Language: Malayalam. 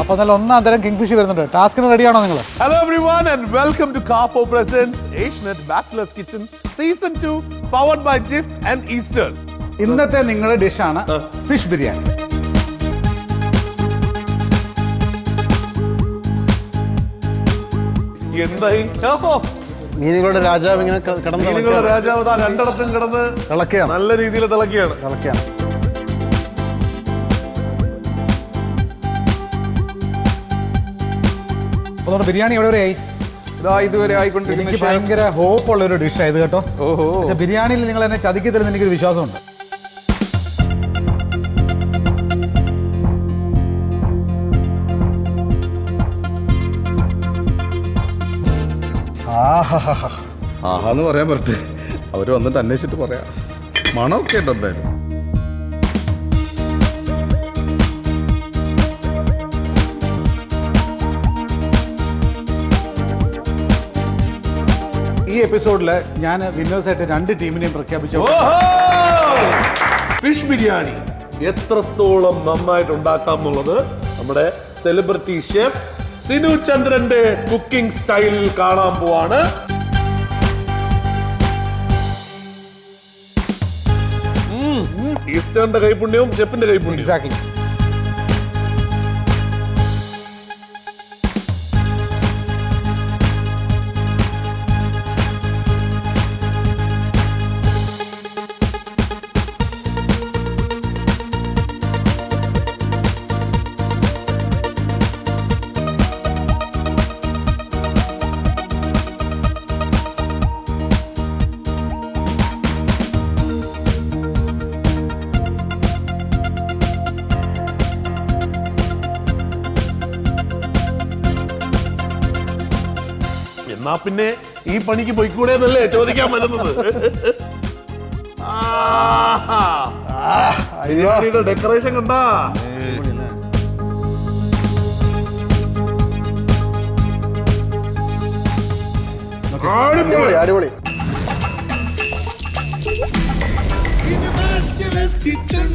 അപ്പോൾ നല്ല ഒന്നാം തരം കിങ് ഫിഷ് വരുന്നുണ്ട്. ടാസ്കിന് റെഡിയാണോ നിങ്ങൾ? Hello everyone and welcome to Car4 Presents Asianet Bachelor's Kitchen Season 2 powered by Jif and Eastern. ഇന്നത്തെ നിങ്ങളുടെ ഡിഷാണ് ഫിഷ് ബിരിയാണി. എന്തായി മീനുകളുടെ രാജാവ് ഇങ്ങനെ മീനുകളുടെ രാജാവ് രണ്ടിടത്തും കിടന്ന് തിളക്കുകയാണ്, നല്ല രീതിയിൽ തിളക്കുകയാണ്. അപ്പോൾ ബിരിയാണി എവിടെ വരെ ആയി? ഇതുവരെ ആയിക്കൊണ്ടിരിക്കുന്ന എനിക്ക് ഭയങ്കര ഹോപ്പ് ഉള്ള ഒരു ഡിഷ് ആയത് കേട്ടോ. പക്ഷെ ബിരിയാണിയിൽ നിങ്ങൾ എന്നെ ചതിക്കത്തില്ലെന്ന് എനിക്കൊരു വിശ്വാസമുണ്ട്. ആഹാന്ന് പറയാൻ പറ്റേ, അവര് വന്നിട്ട് അന്വേഷിച്ചിട്ട് പറയാം. മണമൊക്കെ ഉണ്ട് എന്തായാലും. ഈ എപ്പിസോഡിൽ ഞാൻ വിന്നേഴ്സായിട്ട് 2 ടീമിനെയും പ്രഖ്യാപിച്ചു. ഫിഷ് ബിരിയാണി എത്രത്തോളം നന്നായിട്ട് ഉണ്ടാക്കാം എന്നുള്ളത് നമ്മുടെ സെലിബ്രിറ്റി ഷെഫ് സിനു ചന്ദ്രന്റെ കുക്കിംഗ് സ്റ്റൈലിൽ കാണാൻ പോവാണ്. ഈസ്റ്റേണിന്റെ കൈപുണ്യവും ഷെഫിന്റെ കൈപുണ്യവും. എക്സാക്ട്ലി. എന്നാ പിന്നെ ഈ പണിക്ക് പോയിക്കൂടെ എന്നല്ലേ ചോദിക്കാൻ വരുന്നത്. ബിരിയാണിയുടെ ഡെക്കറേഷൻ കണ്ടാ? അടിപൊളി. ഇത് Bachelor's Kitchen.